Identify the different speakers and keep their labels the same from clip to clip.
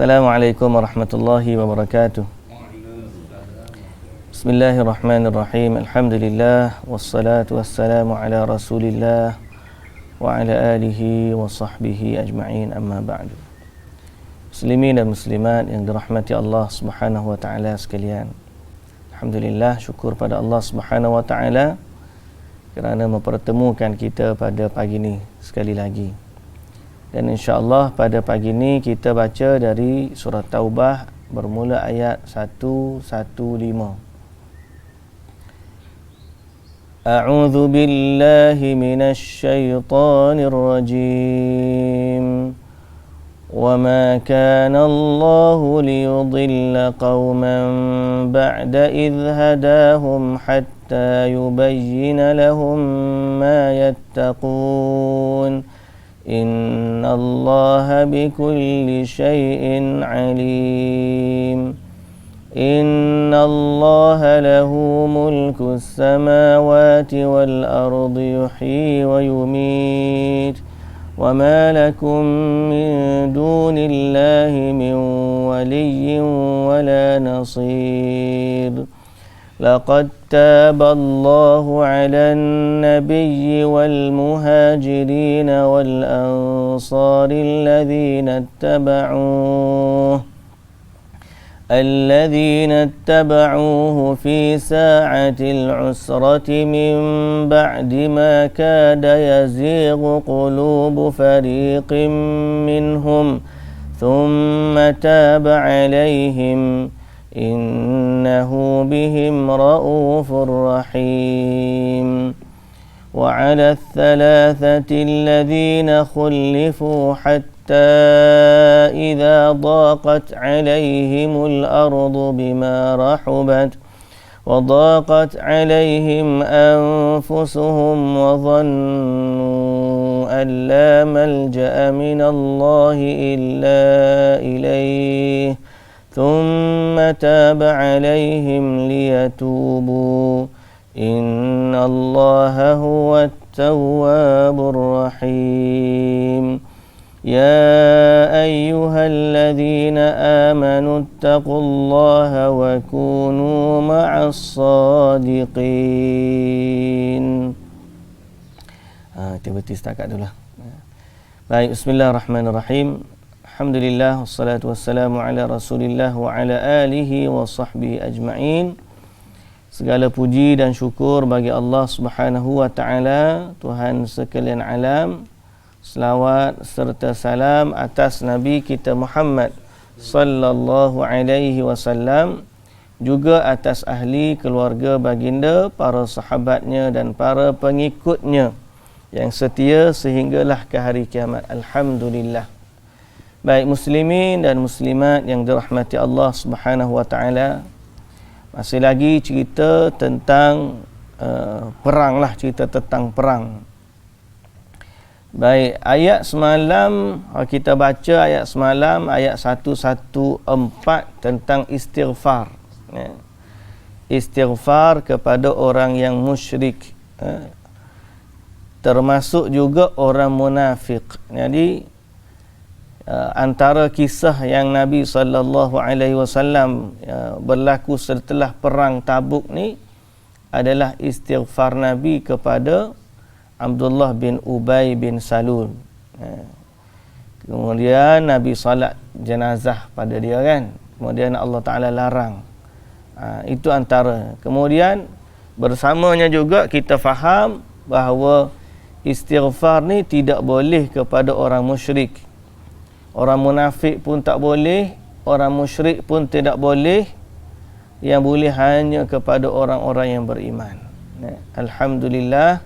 Speaker 1: Assalamualaikum warahmatullahi wabarakatuh. Bismillahirrahmanirrahim. Alhamdulillah wassalatu wassalamu ala Rasulillah wa ala alihi wa sahbihi ajma'in, amma ba'du. Muslimin dan muslimat yang dirahmati Allah Subhanahu wa taala sekalian. Alhamdulillah, syukur pada Allah Subhanahu wa taala kerana mempertemukan kita pada pagi ini sekali lagi. Dan insya-Allah pada pagi ini kita baca dari surah Taubah bermula ayat 115. A'udzu billahi minasy syaithanir rajim. Wa ma kana Allahu liyudilla qauman ba'da idh hadahum hatta yubayyana lahum ma yattaqun. Inna Allaha bikulli syai'in alim. Inna Allaha lahu mulku samawati wal ardi yuhyi wa yumit. Wa ma lakum min dunillahi min waliyyin wa la nasir. لقد تاب الله على النبي والمهاجرين والأنصار الذين اتبعوه في ساعة العسرة من بعد ما كاد يزيغ قلوب فريق منهم ثم تاب عليهم إنه بهم رؤوف رحيم. وعلى الثلاثة الذين خلفوا حتى إذا ضاقت عليهم الأرض بما رحبت وضاقت عليهم أنفسهم وظنوا أن لا ملجأ من الله إلا إليه ثم تاب عليهم ليتوبوا إن الله هو التواب الرحيم. يا أيها الذين آمنوا اتقوا الله وكونوا مع الصادقين. Tiba-tiba setakat dulu. Baik, bismillahirrahmanirrahim. Alhamdulillah, wassalatu wassalamu ala Rasulillah wa ala alihi wa sahbihi ajma'in. Segala puji dan syukur bagi Allah Subhanahu wa taala, Tuhan sekalian alam. Selawat serta salam atas Nabi kita Muhammad sallallahu alaihi wasallam, juga atas ahli keluarga baginda, para sahabatnya dan para pengikutnya yang setia sehinggalah ke hari kiamat. Alhamdulillah. Baik muslimin dan muslimat yang dirahmati Allah Subhanahu wa taala, masih lagi cerita tentang perang lah, cerita tentang perang. Baik, ayat semalam kita baca ayat semalam ayat 114 tentang istighfar. Istighfar kepada orang yang musyrik, termasuk juga orang munafik. Jadi antara kisah yang Nabi SAW berlaku setelah perang Tabuk ni adalah istighfar Nabi kepada Abdullah bin Ubay bin Salul. Kemudian Nabi salat jenazah pada dia kan. Kemudian Allah Ta'ala larang. Itu antara. Kemudian bersamanya juga kita faham bahawa istighfar ni tidak boleh kepada orang musyrik. Orang munafik pun tak boleh, orang musyrik pun tidak boleh. Yang boleh hanya kepada orang-orang yang beriman. Alhamdulillah,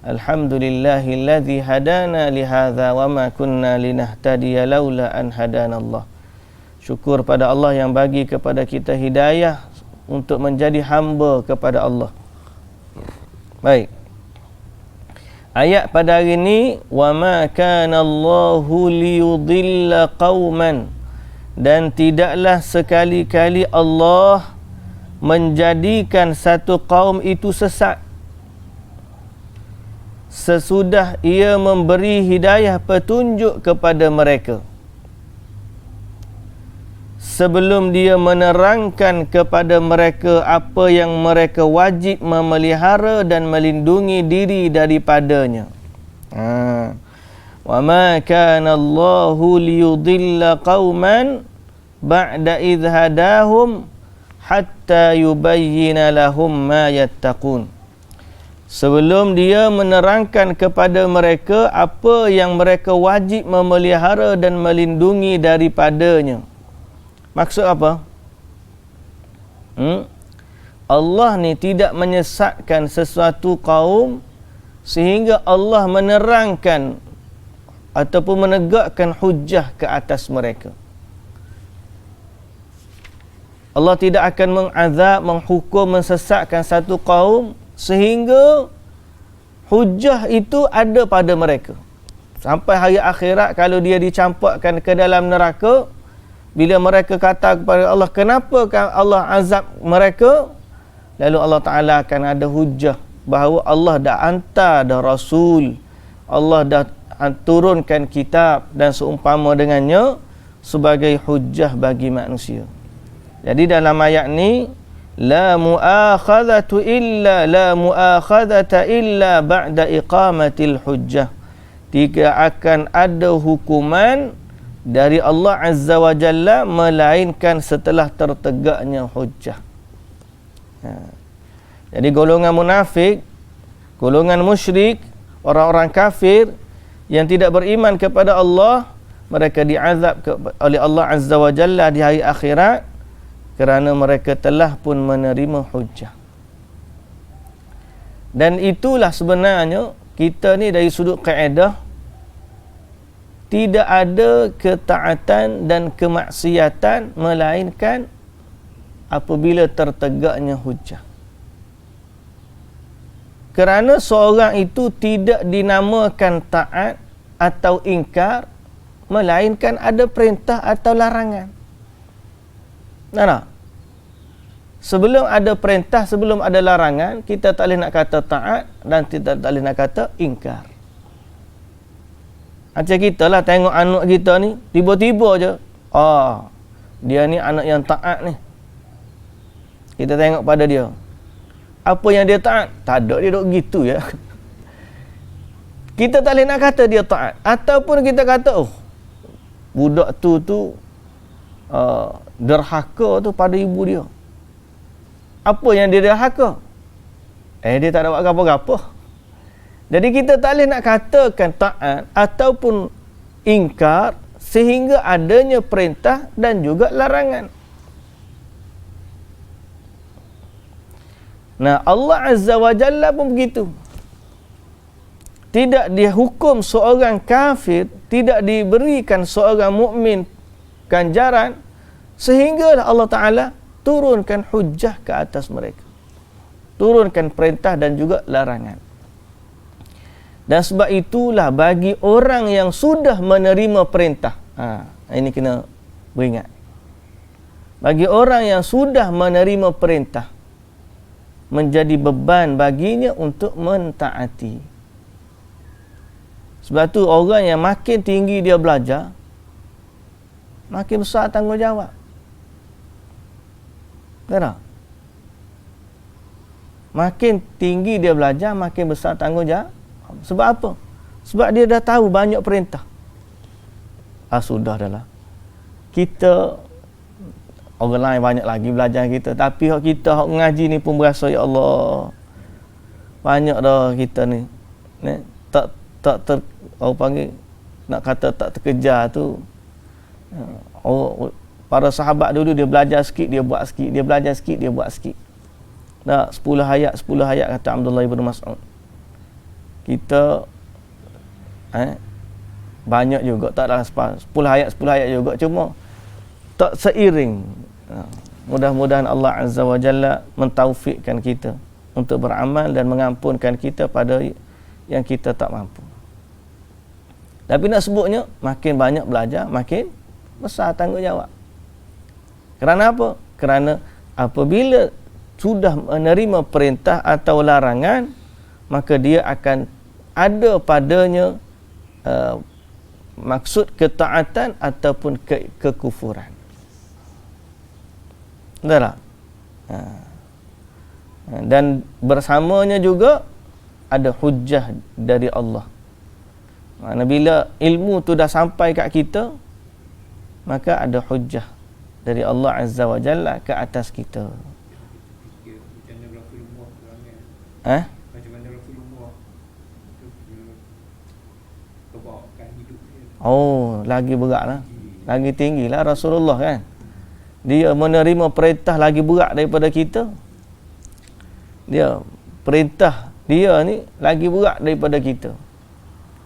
Speaker 1: alhamdulillahilladzi hadana lihadza wa ma kunna linahtadiya laula an hadanallah. Syukur pada Allah yang bagi kepada kita hidayah untuk menjadi hamba kepada Allah. Baik. Ayat pada hari ini, wa ma kana Allahu liyudilla qauman, dan tidaklah sekali-kali Allah menjadikan satu kaum itu sesat sesudah ia memberi hidayah petunjuk kepada mereka. sebelum dia menerangkan kepada mereka apa yang mereka wajib memelihara dan melindungi diri daripadanya. Wa ma kana Allahu liyudilla qauman ba'da idh hadahum hatta yubayyina lahum ma yattaqun. Sebelum dia menerangkan kepada mereka apa yang mereka wajib memelihara dan melindungi daripadanya. Maksud apa? Allah ni tidak menyesatkan sesuatu kaum sehingga Allah menerangkan ataupun menegakkan hujah ke atas mereka. Allah tidak akan mengazab, menghukum, mensesatkan satu kaum sehingga hujah itu ada pada mereka. Sampai hari akhirat kalau dia dicampakkan ke dalam neraka, bila mereka kata kepada Allah, kenapa Allah azab mereka? Lalu Allah Ta'ala akan ada hujah bahawa Allah dah hantar dah Rasul, Allah dah turunkan kitab dan seumpama dengannya sebagai hujah bagi manusia. Jadi dalam ayat ni, la mu'akhadhata illa ba'da iqamatil hujjah. Tidak akan ada hukuman dari Allah Azza wa Jalla melainkan setelah tertegaknya hujjah. Jadi golongan munafik, golongan musyrik, orang-orang kafir yang tidak beriman kepada Allah, mereka diazab oleh Allah Azza wa Jalla di hari akhirat kerana mereka telah pun menerima hujjah. Dan itulah sebenarnya kita ni dari sudut kaedah, tidak ada ketaatan dan kemaksiatan melainkan apabila tertegaknya hujjah. Kerana seorang itu tidak dinamakan taat atau ingkar melainkan ada perintah atau larangan. Nah, sebelum ada perintah, sebelum ada larangan, kita tak boleh nak kata taat dan kita tak boleh nak kata ingkar. Macam kita lah tengok anak kita ni, tiba-tiba je, dia ni anak yang taat ni. Kita tengok pada dia. Apa yang dia taat? Tak ada, dia duk gitu ya. Kita tak boleh nak kata dia taat. Ataupun kita kata, budak tu derhaka tu pada ibu dia. Apa yang dia derhaka? Dia tak ada buat apa-apa. Jadi kita tak boleh nak katakan taat ataupun ingkar sehingga adanya perintah dan juga larangan. Nah, Allah Azza wa Jalla pun begitu. Tidak dihukum seorang kafir, tidak diberikan seorang mukmin ganjaran sehingga Allah Ta'ala turunkan hujjah ke atas mereka. Turunkan perintah dan juga larangan. Dan sebab itulah bagi orang yang sudah menerima perintah, ini kena beringat. Bagi orang yang sudah menerima perintah, menjadi beban baginya untuk mentaati. Sebab tu orang yang makin tinggi dia belajar, makin besar tanggungjawab. Betul? Makin tinggi dia belajar, makin besar tanggungjawab. Sebab apa? Sebab dia dah tahu banyak perintah. Sudah dah lah. Kita, orang lain banyak lagi belajar kita. Tapi kita mengaji ni pun berasa, ya Allah, banyak dah kita ni. Orang panggil, nak kata tak terkejar tu. Para sahabat dulu dia belajar sikit, dia buat sikit. Dia belajar sikit, dia buat sikit. 10 ayat kata Abdullah ibn Mas'ud. Kita banyak juga, tak adalah 10 ayat juga, cuma tak seiring. Mudah-mudahan Allah Azza wa Jalla mentaufikkan kita untuk beramal dan mengampunkan kita pada yang kita tak mampu. Tapi nak sebutnya, makin banyak belajar, makin besar tanggungjawab. Kerana apa? Kerana apabila sudah menerima perintah atau larangan, maka dia akan ada padanya maksud ketaatan ataupun kekufuran. Betul tak? Dan bersamanya juga ada hujjah dari Allah. Mana bila ilmu tu dah sampai kat kita, maka ada hujjah dari Allah Azza wa Jalla ke atas kita. Macam mana Rasulullah kebawakan hidup dia. Oh, lagi berat lah. Lagi tinggi lah Rasulullah kan. Dia menerima perintah lagi berat daripada kita. Dia perintah dia ni lagi berat daripada kita.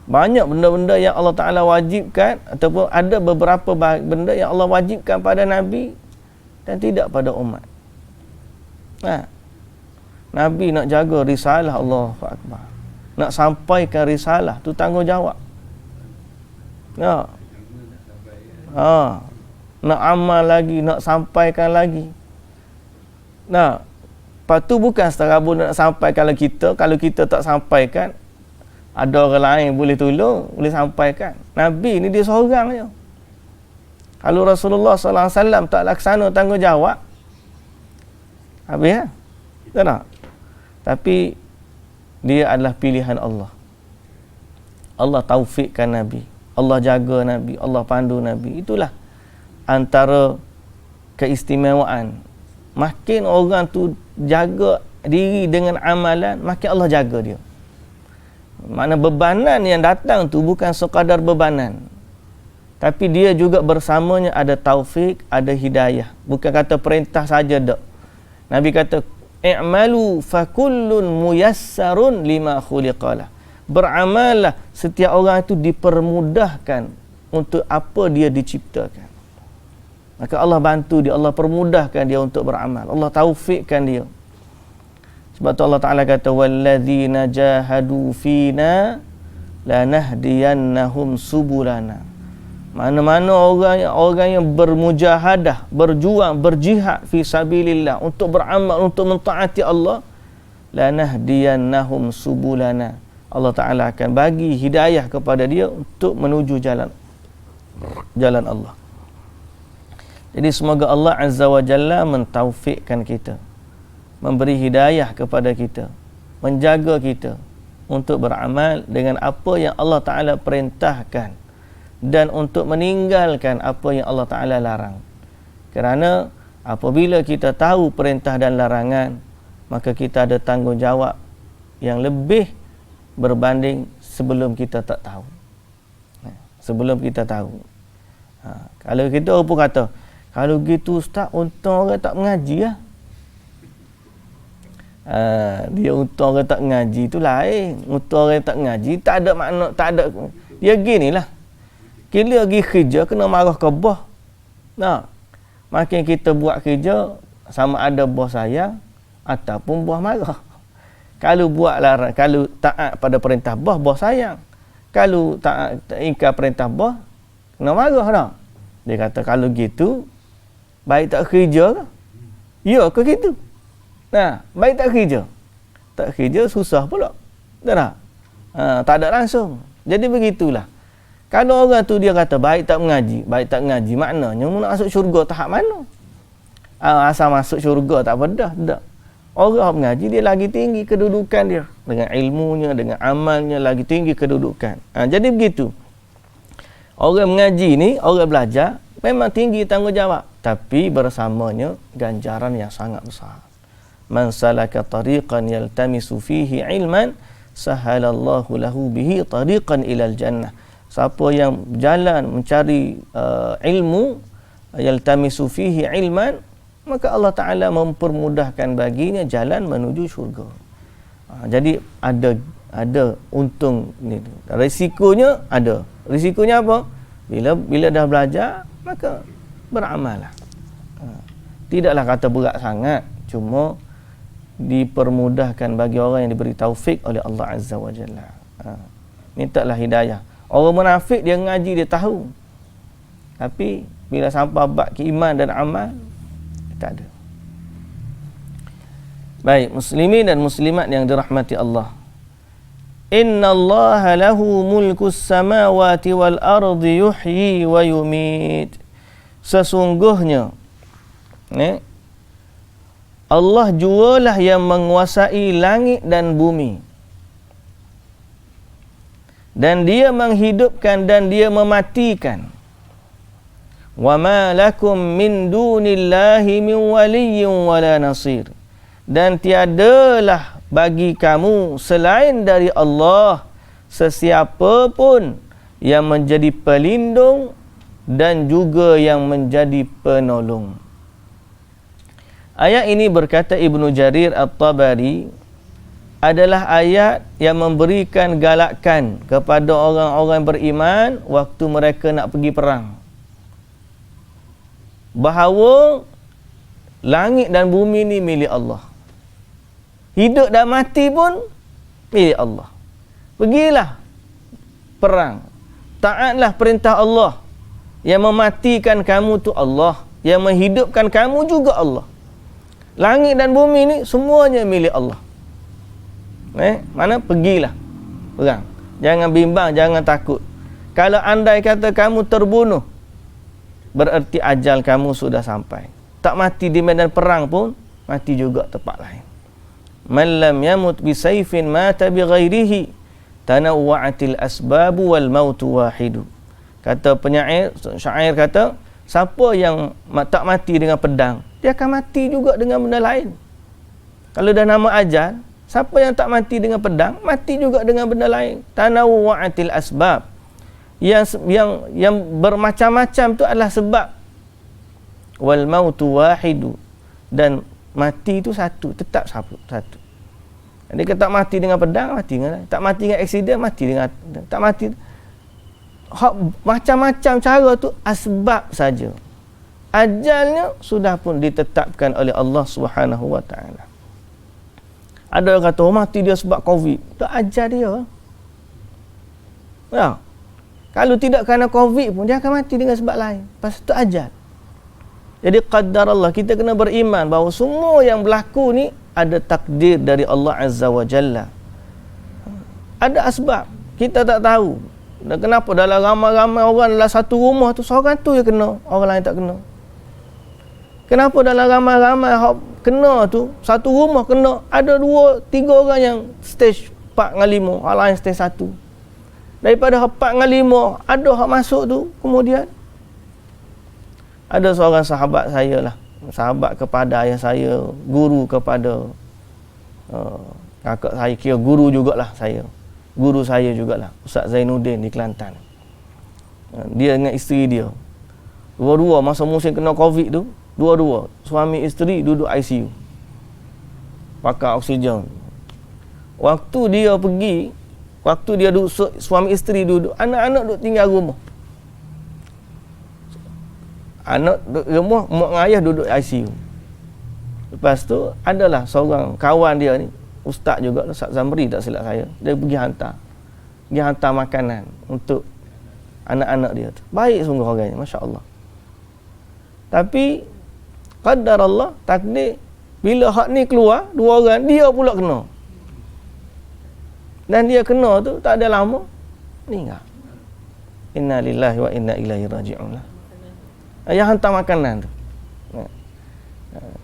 Speaker 1: Banyak benda-benda yang Allah Ta'ala wajibkan, ataupun ada beberapa benda yang Allah wajibkan pada Nabi dan tidak pada umat. Nabi nak jaga risalah Allah Akbar, nak sampaikan risalah tu tanggungjawab. Nak amal lagi, nak sampaikan lagi. Lepas tu bukan seterabur nak sampai kalau kita tak sampaikan, ada orang lain boleh tolong, boleh sampaikan. Nabi ni dia seorang je. Kalau Rasulullah SAW tak laksana tanggungjawab, habis lah. Tak nak? Tapi dia adalah pilihan Allah. Allah taufikkan Nabi, Allah jaga Nabi, Allah pandu Nabi. Itulah antara keistimewaan. Makin orang tu jaga diri dengan amalan, makin Allah jaga dia. Mana bebanan yang datang tu bukan sekadar bebanan, tapi dia juga bersamanya ada taufik, ada hidayah. Bukan kata perintah saja dak. Nabi kata, i'malu fakullun muyassarun lima khuliqalah. Beramallah, setiap orang itu dipermudahkan untuk apa dia diciptakan. Maka Allah bantu dia, Allah permudahkan dia untuk beramal, Allah taufikkan dia. Sebab tu Allah Ta'ala kata, walladzina jahadu fina lanahdiyannahum subulana. Mana-mana orang yang bermujahadah, berjuang, berjihad fi sabilillah, untuk beramal, untuk mentaati Allah, lanahdiyannahum subulana. Allah Ta'ala akan bagi hidayah kepada dia untuk menuju jalan Allah. Jadi semoga Allah Azza wa Jalla mentaufikkan kita, memberi hidayah kepada kita, menjaga kita untuk beramal dengan apa yang Allah Ta'ala perintahkan dan untuk meninggalkan apa yang Allah Ta'ala larang. Kerana apabila kita tahu perintah dan larangan, maka kita ada tanggungjawab yang lebih berbanding sebelum kita tak tahu. Sebelum kita tahu. Kalau kita pun kata, kalau gitu Ustaz, untung orang tak mengaji lah. Dia untung orang tak mengaji tu lain. Untung orang tak mengaji tak ada makna, tak ada. Dia ginilah, bila pergi kerja kena marah ke bos. Makin kita buat kerja, sama ada bos sayang ataupun bos marah. Kalau buat larang, kalau taat pada perintah bos, bos sayang. Kalau taat ingkar perintah bos, kena marah dah. Dia kata kalau gitu baik tak kerja ke? Ya ke gitu? Baik tak kerja. Tak kerja susah pula. Tak? Tak ada langsung. Jadi begitulah. Kalau orang tu dia kata baik tak mengaji, maknanya nak masuk syurga tahap mana? Asal masuk syurga tak pedah, tak. Orang mengaji dia lagi tinggi kedudukan dia, dengan ilmunya, dengan amalnya lagi tinggi kedudukan. Jadi begitu. Orang mengaji ni, orang belajar memang tinggi tanggungjawab, tapi bersamanya ganjaran yang sangat besar. Man salaka tariqan yaltamisu fihi ilman sahalallahu lahu bihi tariqan ilal jannah. Siapa yang jalan mencari ilmu, yaltamisu fihi ilman, maka Allah Ta'ala mempermudahkan baginya jalan menuju syurga. Jadi ada untung ni. Risikonya ada. Risikonya apa? Bila dah belajar, maka beramallah. Tidaklah kata berat sangat, cuma dipermudahkan bagi orang yang diberi taufik oleh Allah Azza wa Jalla. Mintalah hidayah. Orang munafik dia ngaji, dia tahu, tapi bila sampai bab iman dan amal, tak ada. Baik, muslimin dan muslimat yang dirahmati Allah. Inna Allah lahu mulkus samawati wal ardi yuhyi wa yumit. Sesungguhnya Allah jualah yang menguasai langit dan bumi. Dan dia menghidupkan dan dia mematikan. Wa ma lakum min dunillahi min waliyyin wala nasir. Dan tiadalah bagi kamu selain dari Allah sesiapa pun yang menjadi pelindung dan juga yang menjadi penolong. Ayat ini berkata Ibnu Jarir At-Tabari adalah ayat yang memberikan galakan kepada orang-orang beriman waktu mereka nak pergi perang. Bahawa langit dan bumi ni milik Allah. Hidup dan mati pun milik Allah. Pergilah perang. Taatlah perintah Allah. Yang mematikan kamu tu Allah. Yang menghidupkan kamu juga Allah. Langit dan bumi ni semuanya milik Allah. Mana pergilah perang. Jangan bimbang, jangan takut. Kalau andai kata kamu terbunuh, bererti ajal kamu sudah sampai. Tak mati di medan perang pun, mati juga tempat lain. Man lam yamut bi sayfin mata bi ghairihi tanawwa'atil asbabu wal mautu wahidu. Kata penyair, syair kata, siapa yang tak mati dengan pedang, dia akan mati juga dengan benda lain. Kalau dah nama ajal, siapa yang tak mati dengan pedang, mati juga dengan benda lain. Tanawwa'atil asbab. Yang bermacam-macam tu adalah sebab. Wal mautu wahidu. Dan mati itu satu, tetap satu. Jadi kalau tak mati dengan pedang, mati dengan lain. Tak mati dengan aksiden, mati dengan tak mati. Macam-macam cara tu asbab saja. Ajalnya sudah pun ditetapkan oleh Allah Subhanahu wa taala. Ada orang kata mati dia sebab Covid. Tak ajal dia. Ya. Kalau tidak kerana Covid pun dia akan mati dengan sebab lain. Pasal tu ajal. Jadi qadar Allah, kita kena beriman bahawa semua yang berlaku ni ada takdir dari Allah Azza wa Jalla. Ada asbab. Kita tak tahu. Dan kenapa dalam ramai-ramai orang dalam satu rumah tu, seorang tu yang kena, orang lain tak kena. Kenapa dalam ramai-ramai kena tu, satu rumah kena, ada 2-3 orang yang stage 4 dengan 5, orang lain stage 1. Daripada 4 dengan 5, ada hak masuk tu, kemudian ada seorang sahabat saya lah, sahabat kepada ayah saya, guru kepada kakak saya, kira guru jugalah saya. Guru saya jugalah, Ustaz Zainuddin di Kelantan. Dia dengan isteri dia. Dua-dua masa musim kena Covid tu, dua-dua suami isteri duduk ICU. Pakai oksigen. Waktu dia pergi, waktu dia duduk, suami isteri duduk, anak-anak duduk tinggal rumah. Anak duduk rumah, mak dengan ayah duduk ICU. Lepas tu adalah seorang kawan dia ni, ustaz juga, Ustaz Zamri tak silap saya. Dia pergi hantar makanan untuk anak-anak dia tu. Baik sungguh orangnya, masya-Allah. Tapi qadar Allah, takdir, bila hak ni keluar, 2 orang, dia pula kena. Dan dia kena tu tak ada lama meninggal. Inna lillahi wa inna ilaihi raji'un. Yang hantar makanan tu,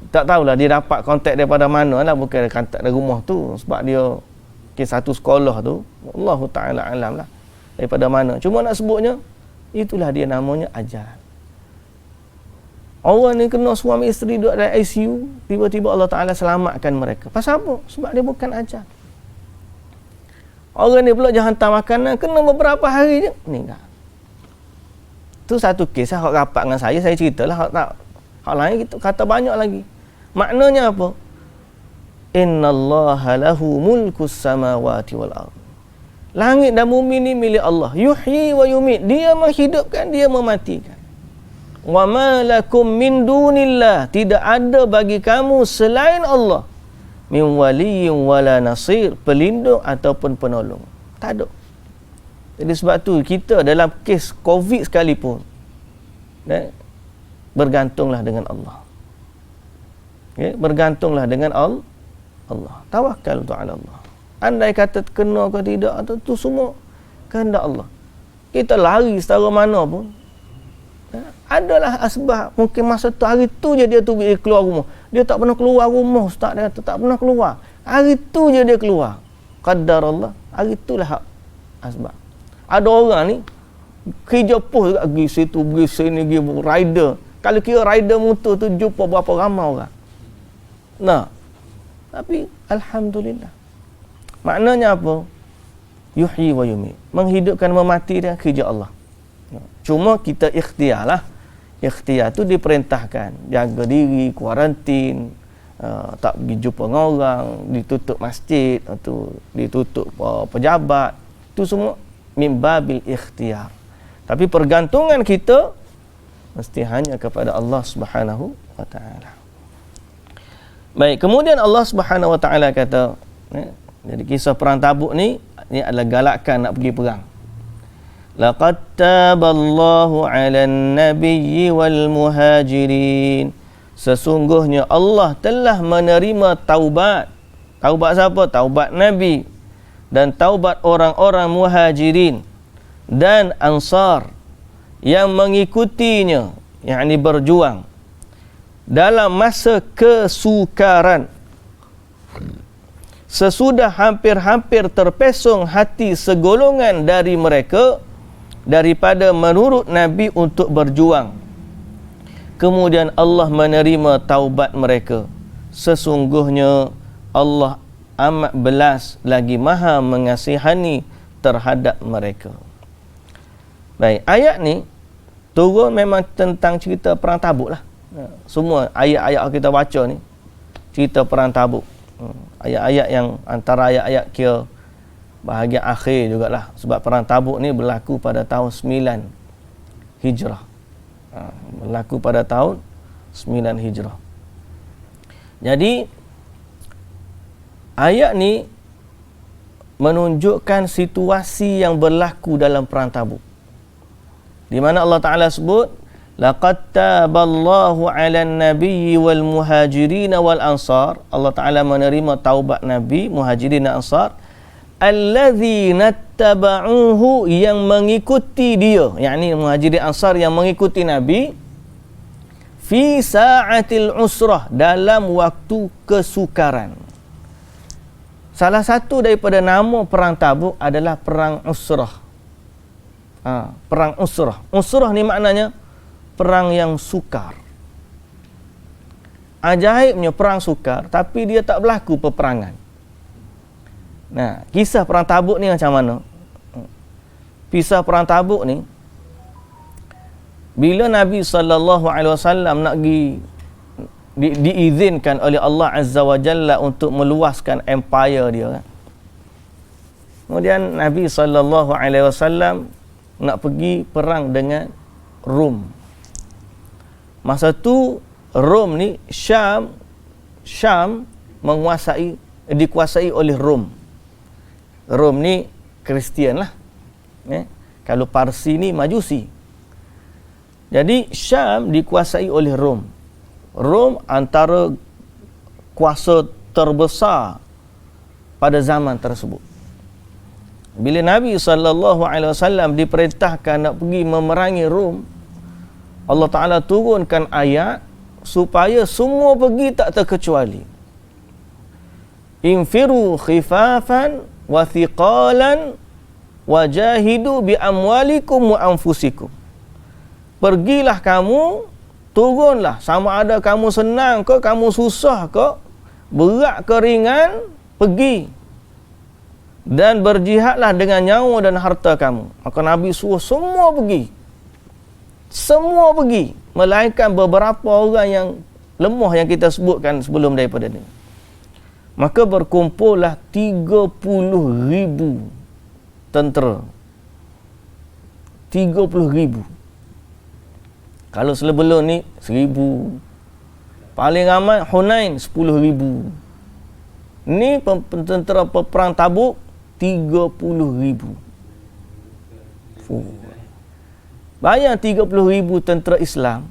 Speaker 1: tak tahulah dia dapat kontak daripada mana lah, bukan kontak dari rumah tu, sebab dia satu sekolah tu, Allah Ta'ala alam lah daripada mana. Cuma nak sebutnya, itulah dia namanya ajal. Orang ni kena suami isteri duduk dalam ICU, tiba-tiba Allah Ta'ala selamatkan mereka. Pasal apa? Sebab dia bukan ajal. Orang ni pula jangan hantar makanan, kena beberapa hari je meninggal. Tu satu kes lah, hak rapat dengan saya ceritalah, hak lain kita kata banyak lagi. Maknanya apa? Innallaha lahu mulkus samawati wal ardh. Langit dan bumi ni milik Allah. Yuhyi wa yumit. Dia menghidupkan, dia mematikan. Wa ma lakum min dunillah. Tidak ada bagi kamu selain Allah min waliyyin wala nasir, pelindung ataupun penolong. Tak ada. Jadi sebab tu kita dalam kes Covid sekalipun, bergantunglah dengan Allah. Okay? Bergantunglah dengan Allah. Tawakal tu ala Allah. Andai kata kena ke tidak, atau tu semua kehendak Allah. Kita lari setara mana pun, Adalah asbab. Mungkin masa tu, hari tu je dia tu keluar rumah. Dia tak pernah keluar rumah, ustaz dia kata, tak pernah keluar. Hari tu je dia keluar. Qadar Allah, hari itulah asbab. Ada orang ni kerja pos juga, pergi situ, pergi sini, pergi rider. Kalau kira rider motor tu jumpa berapa ramai orang. Nah, tapi alhamdulillah. Maknanya apa? Yuhyi wa yumit. Menghidupkan, memati dia kerja Allah. Cuma kita ikhtiar lah. Ikhtiar tu diperintahkan. Jaga diri, kuarantin, tak pergi jumpa dengan orang, ditutup masjid, atau ditutup pejabat. Itu semua min babil ikhtiar. Tapi pergantungan kita mesti hanya kepada Allah Subhanahu wa taala. Baik, kemudian Allah Subhanahu wa taala kata, jadi kisah perang Tabuk ni adalah galakan nak pergi perang. Laqad taballahu 'alan nabiyyi wal muhajirin. Sesungguhnya Allah telah menerima taubat. Taubat siapa? Taubat Nabi dan taubat orang-orang muhajirin dan ansar yang mengikutinya, yakni berjuang dalam masa kesukaran, sesudah hampir-hampir terpesong hati segolongan dari mereka daripada menurut Nabi untuk berjuang. Kemudian Allah menerima taubat mereka. Sesungguhnya Allah amat belas lagi maha mengasihani terhadap mereka. Baik, ayat ni turun memang tentang cerita perang Tabuk lah. Semua ayat-ayat kita baca ni cerita perang Tabuk. Ayat-ayat yang antara ayat-ayat kira bahagian akhir jugalah, sebab perang Tabuk ni berlaku pada tahun 9 Hijrah. Berlaku pada tahun 9 Hijrah. Jadi ayat ni menunjukkan situasi yang berlaku dalam perang Tabuk, di mana Allah Ta'ala sebut, laqad taballahu 'alan nabiyyi wal muhajirin wal ansar. Allah Ta'ala menerima taubat Nabi, muhajirin dan ansar, alladzina taba'uhu, yang mengikuti dia, yakni muhajirin ansar yang mengikuti Nabi, fi sa'atil usrah, dalam waktu kesukaran. Salah satu daripada nama perang Tabuk adalah perang usrah. Perang usrah. Usrah ni maknanya perang yang sukar. Ajaibnya perang sukar, tapi dia tak berlaku peperangan. Nah, kisah perang Tabuk ni macam mana? Kisah perang Tabuk ni, bila Nabi SAW nak diizinkan oleh Allah Azza wa Jalla untuk meluaskan empire dia kan? Kemudian Nabi SAW nak pergi perang dengan Rom. Masa tu Rom ni, Syam dikuasai oleh Rom. Rom ni Kristian lah. Kalau Parsi ni Majusi. Jadi Syam dikuasai oleh Rom. Rom antara kuasa terbesar pada zaman tersebut. Bila Nabi SAW diperintahkan nak pergi memerangi Rom, Allah Ta'ala turunkan ayat supaya semua pergi tak terkecuali. Infiru khifafan wa thiqalan wajahidu bi amwalikum wa anfusikum. Pergilah kamu, turunlah, sama ada kamu senang ke, kamu susah ke, berat ke ringan, pergi dan berjihadlah dengan nyawa dan harta kamu. Maka Nabi suruh semua pergi. Semua pergi, melainkan beberapa orang yang lemah yang kita sebutkan sebelum daripada ni. Maka berkumpullah 30,000 tentera. 30,000. Kalau sebelum ni 1,000. Paling ramai Hunain 10,000. Ni tentera peperang Tabuk 30,000. Bayang 30,000 tentera Islam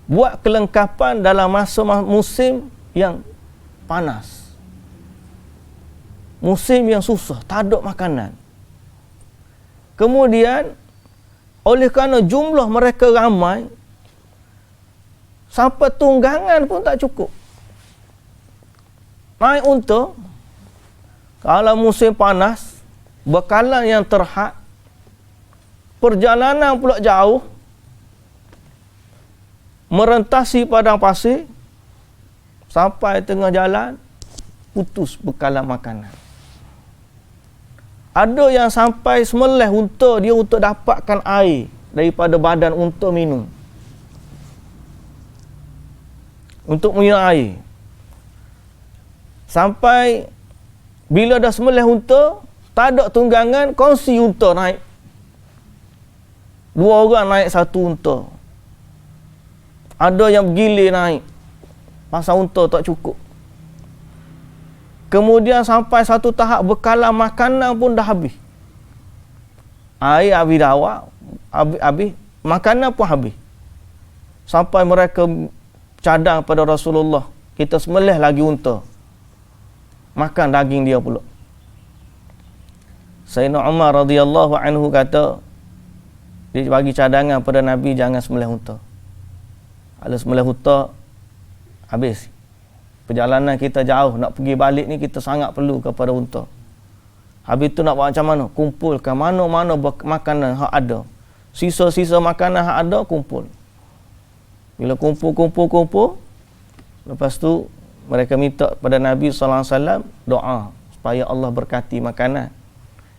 Speaker 1: buat kelengkapan dalam masa musim yang panas, musim yang susah, tak ada makanan. Kemudian oleh kerana jumlah mereka ramai, sampai tunggangan pun tak cukup. Naik unta, kalau musim panas, bekalan yang terhad, perjalanan pula jauh, merentasi padang pasir, sampai tengah jalan, putus bekalan makanan. Ada yang sampai semelih unta dia untuk dapatkan air daripada badan unta minum. Untuk minum air. Sampai bila dah semelih unta, tak ada tunggangan, kongsi unta naik. 2 orang naik satu unta. Ada yang bergilir naik. Pasal unta tak cukup. Kemudian sampai satu tahap bekalan makanan pun dah habis. Air habis dah awak, habis, makanan pun habis. Sampai mereka cadang pada Rasulullah, kita sembelih lagi unta, makan daging dia pula. Sayyidina Umar radhiyallahu anhu kata, dia bagi cadangan pada Nabi, jangan sembelih unta. Kalau sembelih unta, habis. Perjalanan kita jauh, nak pergi balik ni kita sangat perlu kepada unta. Habis tu nak buat macam mana? Kumpulkan mana-mana makanan hak ada. Sisa-sisa makanan hak ada, kumpul. Bila kumpul, lepas tu mereka minta pada Nabi SAW doa supaya Allah berkati makanan.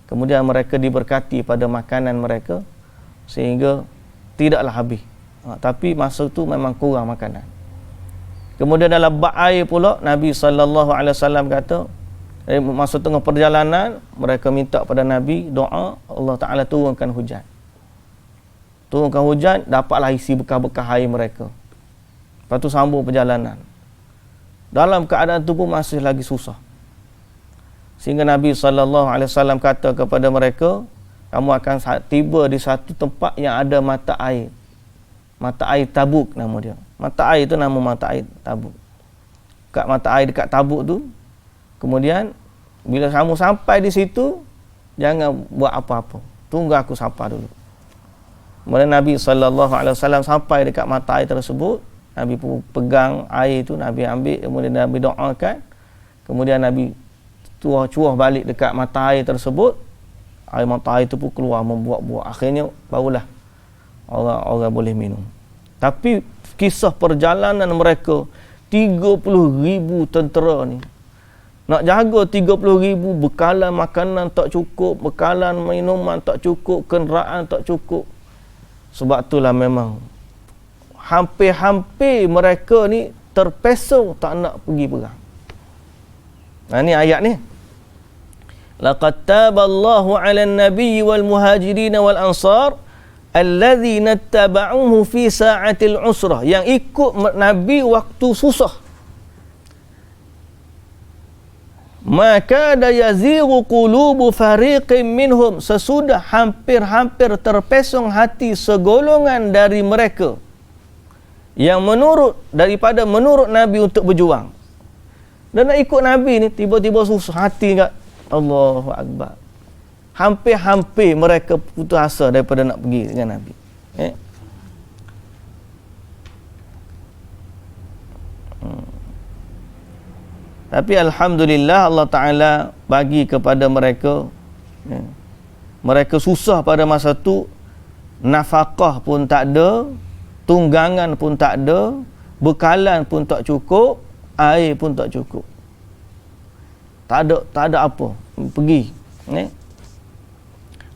Speaker 1: Kemudian mereka diberkati pada makanan mereka sehingga tidaklah habis. Tapi masa tu memang kurang makanan. Kemudian dalam bak air pula Nabi SAW kata, masa tengah perjalanan mereka minta pada Nabi doa, Allah Ta'ala turunkan hujan. Turunkan hujan, dapatlah isi bekas-bekas air mereka. Lepas tu sambung perjalanan. Dalam keadaan tu pun masih lagi susah. Sehingga Nabi SAW kata kepada mereka, kamu akan tiba di satu tempat yang ada mata air. Mata air Tabuk nama dia. Mata air tu nama mata air Tabuk. Kat mata air dekat Tabuk tu, kemudian bila kamu sampai di situ, jangan buat apa-apa. Tunggu aku sampai dulu. Kemudian Nabi SAW sampai dekat mata air tersebut. Nabi pegang air tu, Nabi ambil, kemudian Nabi doakan. Kemudian Nabi cuah balik dekat mata air tersebut. Air mata air tu pun keluar membuak-buak. Akhirnya barulah orang boleh minum. Tapi kisah perjalanan mereka, 30,000 tentera ni nak jaga 30,000, bekalan makanan tak cukup, bekalan minuman tak cukup, kenderaan tak cukup. Sebab itulah memang hampir-hampir mereka ni terpesa tak nak pergi perang. Ni ayat ni. Laqad taballahu 'alan nabiyyi wal muhajirin wal ansar alladzina tabauhu fi sa'atil usrah, yang ikut Nabi waktu susah. Maka ada yaziru qulubu fariqin minhum, sesudah hampir-hampir terpesong hati segolongan dari mereka yang menurut Nabi untuk berjuang. Dan nak ikut Nabi ni tiba-tiba susah hati kat. Allahu Akbar. Hampir-hampir mereka putus asa daripada nak pergi dengan Nabi. Tapi Alhamdulillah Allah Ta'ala bagi kepada mereka, mereka susah pada masa tu, nafkah pun tak ada, tunggangan pun tak ada, bekalan pun tak cukup, air pun tak cukup. Tak ada apa. Pergi.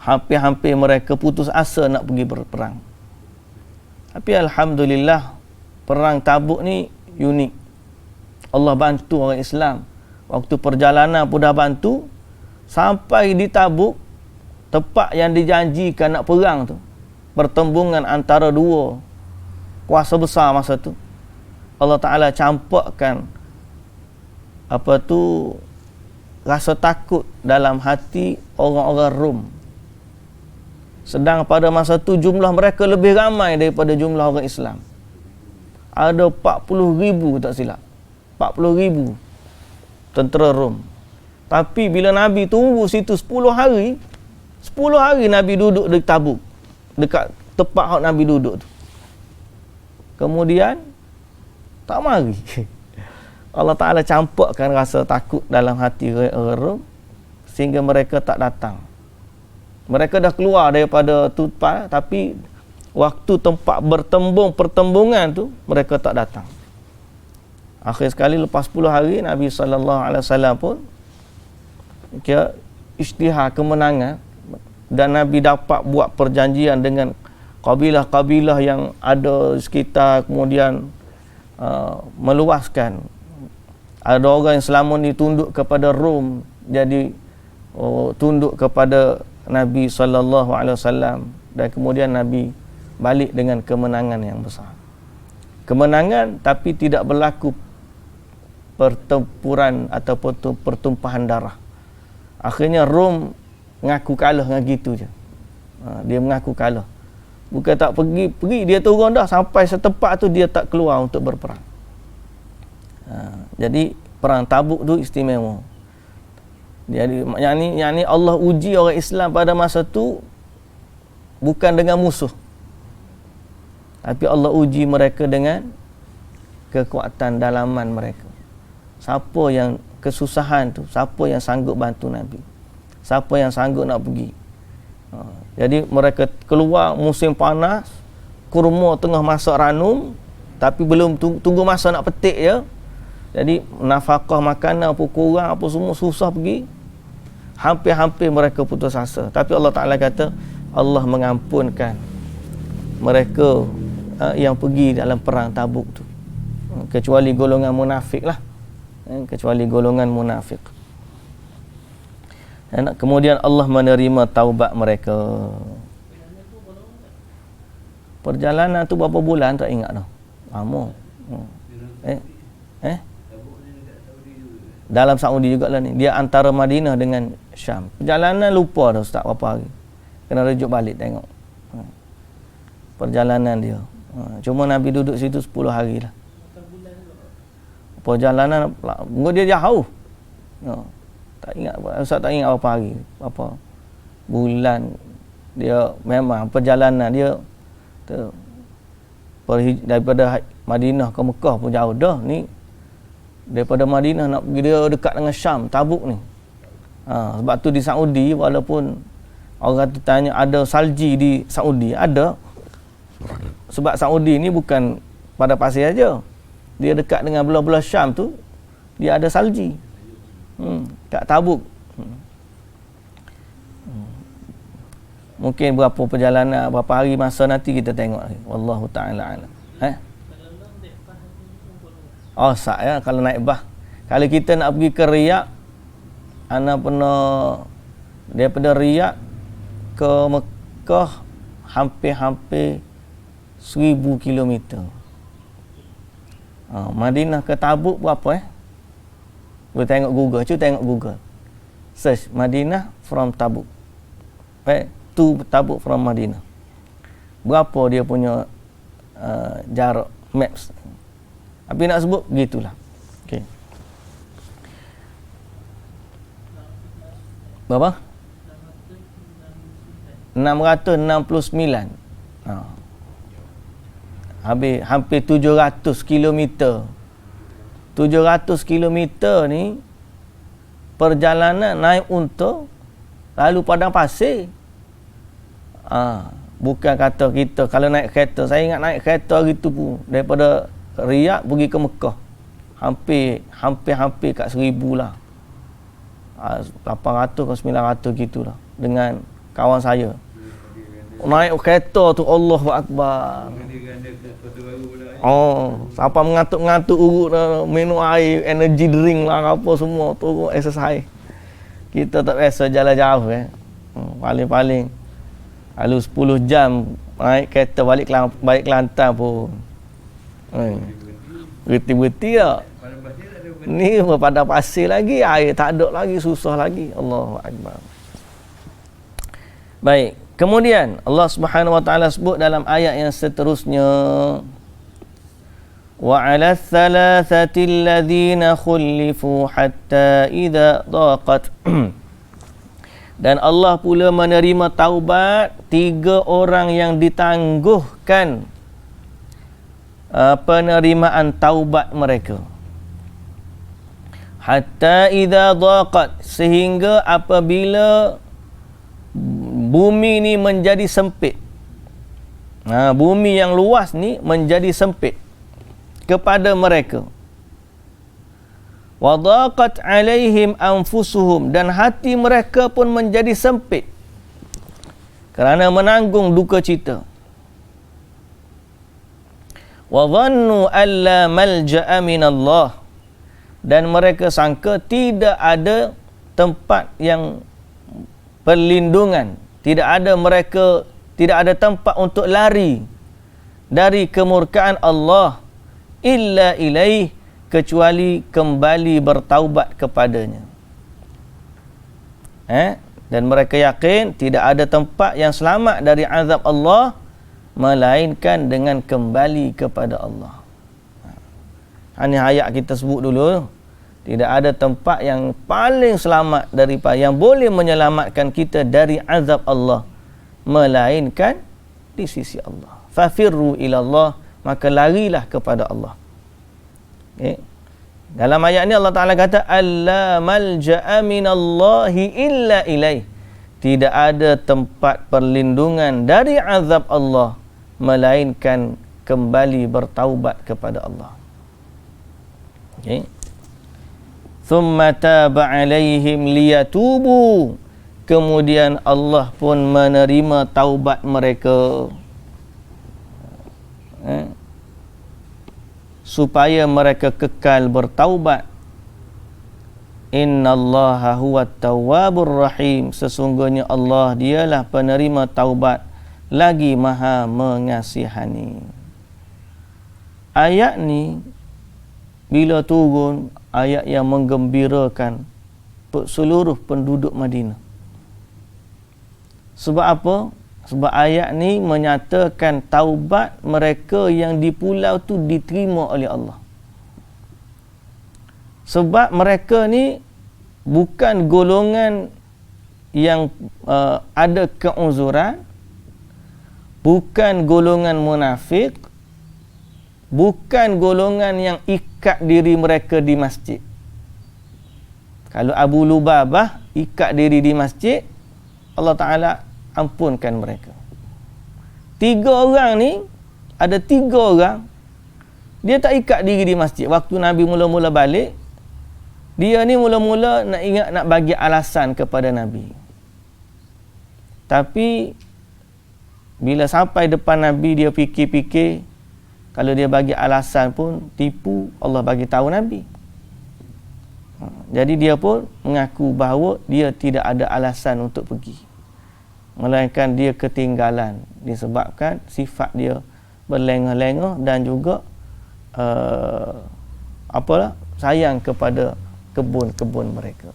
Speaker 1: Hampir-hampir mereka putus asa nak pergi berperang. Tapi Alhamdulillah, perang Tabuk ni unik. Allah bantu orang Islam. Waktu perjalanan pun dah bantu. Sampai di Tabuk, tempat yang dijanjikan nak perang tu, pertembungan antara dua kuasa besar masa tu, Allah Ta'ala campakkan rasa takut dalam hati orang-orang Rom. Sedang pada masa tu jumlah mereka lebih ramai daripada jumlah orang Islam. Ada 40,000 tak silap. 40,000 tentera Rom. Tapi bila Nabi tunggu situ 10 hari Nabi duduk di Tabuk. dekat tempat hak Nabi duduk tu. Kemudian tak mari. Allah Ta'ala campakkan rasa takut dalam hati orang Rom sehingga mereka tak datang. Mereka dah keluar daripada tempat, tapi waktu tempat pertembungan tu mereka tak datang. Akhir sekali lepas 10 hari Nabi SAW pun kira isytihar kemenangan, dan Nabi dapat buat perjanjian dengan kabilah-kabilah yang ada di sekitar, kemudian meluaskan. Ada orang yang selama ni tunduk kepada Rom jadi tunduk kepada Nabi SAW, dan kemudian Nabi balik dengan kemenangan yang besar. Kemenangan tapi tidak berlaku pertempuran ataupun pertumpahan darah. Akhirnya Rom mengaku kalah dengan gitu je. Dia mengaku kalah. Bukan tak pergi dia turun dah sampai setempat tu dia tak keluar untuk berperang. Jadi perang Tabuk tu istimewa. Jadi yang ni Allah uji orang Islam pada masa tu bukan dengan musuh, tapi Allah uji mereka dengan kekuatan dalaman mereka. Siapa yang kesusahan tu, siapa yang sanggup bantu Nabi, siapa yang sanggup nak pergi. Jadi mereka keluar musim panas, kurma tengah masak ranum, tapi belum tunggu masa nak petik je. Jadi nafkah makanan apa kurang apa semua, susah pergi. Hampir-hampir mereka putus asa. Tapi Allah Ta'ala kata Allah mengampunkan mereka yang pergi dalam perang Tabuk tu, kecuali golongan munafik lah. Kecuali golongan munafik. Dan kemudian Allah menerima taubat mereka. Perjalanan tu berapa bulan tak ingat dah. Lama. Dalam Saudi jugalah ni. Dia antara Madinah dengan Syam. Perjalanan lupa dah Ustaz berapa hari. Kena rujuk balik tengok perjalanan dia. Cuma Nabi duduk situ 10 hari lah. Perjalanan dia jauh. Tak ingat, Ustaz tak ingat berapa hari, berapa bulan. Dia memang perjalanan dia daripada Madinah ke Mekah pun jauh dah. Ni daripada Madinah nak pergi, dia dekat dengan Syam, Tabuk ni. Sebab tu di Saudi, walaupun orang tu tanya ada salji di Saudi, ada. Sebab Saudi ni bukan pada pasir aja. Dia dekat dengan belah-belah Syam tu, dia ada salji. Kat Tabuk. Mungkin berapa perjalanan, berapa hari masa nanti kita tengok lagi. Wallahu ta'ala alam. Sah ya kalau naik bah. Kalau kita nak pergi ke Riyadh, ana pernah daripada Riyadh ke Mekah hampir 1000 kilometer. Madinah ke Tabuk berapa Boleh tengok Google, cuba tengok Google. Search Madinah from Tabuk. To Tabuk from Madinah. Berapa dia punya jarak maps. Tapi nak sebut begitulah. Okey. Berapa? 669. Habis hampir 700 kilometer. 700 kilometer ni perjalanan naik unta lalu padang pasir. Bukan kata kita kalau naik kereta. Saya ingat naik kereta gitu pun daripada Riyadh pergi ke Mekah hampir kat 1000 lah. 800 ke 900 gitulah dengan kawan saya. Naik kereta tu Allahu Akbar. Siapa mengantuk-ngantuk urut minum air, energy drink lah apa semua, turun exercise. Kita tak biasa jalan jauh paling-paling lalu 10 jam naik kereta balik Kelantan pun. Berhenti-berhenti tak? Ni pada pasir lagi, air tak ada lagi, susah lagi. Allahu Akbar. Baik, kemudian Allah Subhanahu wa taala sebut dalam ayat yang seterusnya, wa 'ala ats-tsalatsati alladhina khulifu hatta idza daqat Dan Allah pula menerima taubat 3 orang yang ditangguhkan penerimaan taubat mereka. Hatta idza daqat, sehingga apabila bumi ni menjadi sempit. Bumi yang luas ni menjadi sempit kepada mereka. Wa daqat alaihim anfusuhum, dan hati mereka pun menjadi sempit kerana menanggung duka cita. Wa dhannu alla malja'a minallah, dan mereka sangka tidak ada tempat yang perlindungan, tidak ada tempat untuk lari dari kemurkaan Allah illa ilaih, kecuali kembali bertaubat kepadanya. Dan mereka yakin tidak ada tempat yang selamat dari azab Allah melainkan dengan kembali kepada Allah. Ini ayat kita sebut dulu. Tidak ada tempat yang paling selamat daripada, yang boleh menyelamatkan kita dari azab Allah melainkan di sisi Allah. Fafirru ilallah, maka larilah kepada Allah. Dalam ayat ini Allah Ta'ala kata alla malja'a minallahi illa ilaih, tidak ada tempat perlindungan dari azab Allah melainkan kembali bertaubat kepada Allah. Thumma taba alaihim liyatubu, kemudian Allah pun menerima taubat mereka supaya mereka kekal bertaubat. Innallaha huwat tawwabur rahim, sesungguhnya Allah dialah penerima taubat lagi maha mengasihani. Ayat ni bila turun, ayat yang menggembirakan seluruh penduduk Madinah. Sebab apa? Sebab ayat ni menyatakan taubat mereka yang di pulau tu diterima oleh Allah. Sebab mereka ni bukan golongan yang ada keuzuran, bukan golongan munafik, bukan golongan yang ikat diri mereka di masjid. Kalau Abu Lubabah ikat diri di masjid, Allah Ta'ala ampunkan mereka. 3 orang ni, ada 3 orang dia tak ikat diri di masjid. Waktu Nabi mula-mula balik, dia ni mula-mula nak bagi alasan kepada Nabi. Tapi bila sampai depan Nabi, dia fikir-fikir, kalau dia bagi alasan pun tipu, Allah bagi tahu Nabi. Jadi dia pun mengaku bahawa dia tidak ada alasan untuk pergi, melainkan dia ketinggalan disebabkan sifat dia berlengah-lengah dan juga sayang kepada kebun-kebun mereka.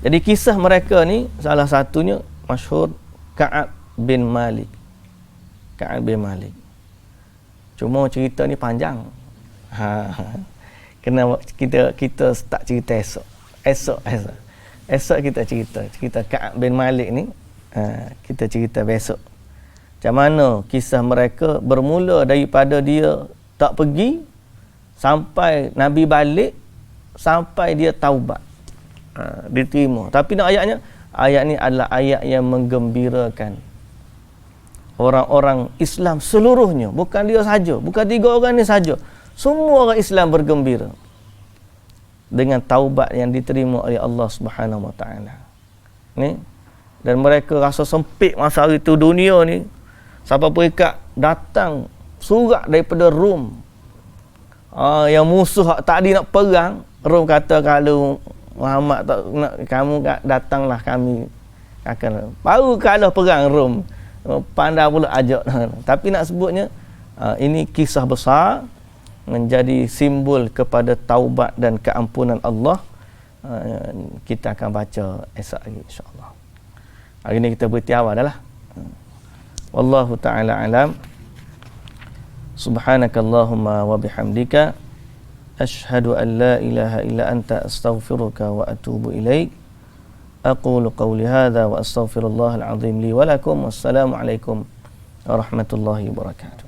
Speaker 1: Jadi kisah mereka ni salah satunya masyhur Ka'ab bin Malik. Ka'ab bin Malik. Cuma cerita ni panjang. Kena kita start cerita esok kita cerita Ka'ab bin Malik ni, kita cerita besok. Macam mana kisah mereka bermula daripada dia tak pergi sampai Nabi balik, sampai dia taubat, diterima. Tapi nak ayat ni adalah ayat yang menggembirakan orang-orang Islam seluruhnya, bukan dia saja, bukan 3 orang ni saja. Semua orang Islam bergembira dengan taubat yang diterima oleh Allah Subhanahu Wa Taala. Ni, dan mereka rasa sempit masa itu dunia ni. Sampai peringkat datang surat daripada Rom. Yang musuh tak ada nak perang, Rom kata kalau Muhammad tak nak, kamu datanglah, kami akan baru kalah perang Rom. Pandai pula ajak. Tapi nak sebutnya ini kisah besar, menjadi simbol kepada taubat dan keampunan Allah. Kita akan baca esok lagi insya-Allah. Hari ni kita berhenti awal dah lah. Wallahu ta'ala alam. Subhanakallahumma wa bihamdika asyhadu an la ilaha illa anta astaghfiruka wa atubu ilaik. aqulu qawli hadha wa astaghfirullahal azim li wa lakum. Wassalamu alaikum warahmatullahi wabarakatuh.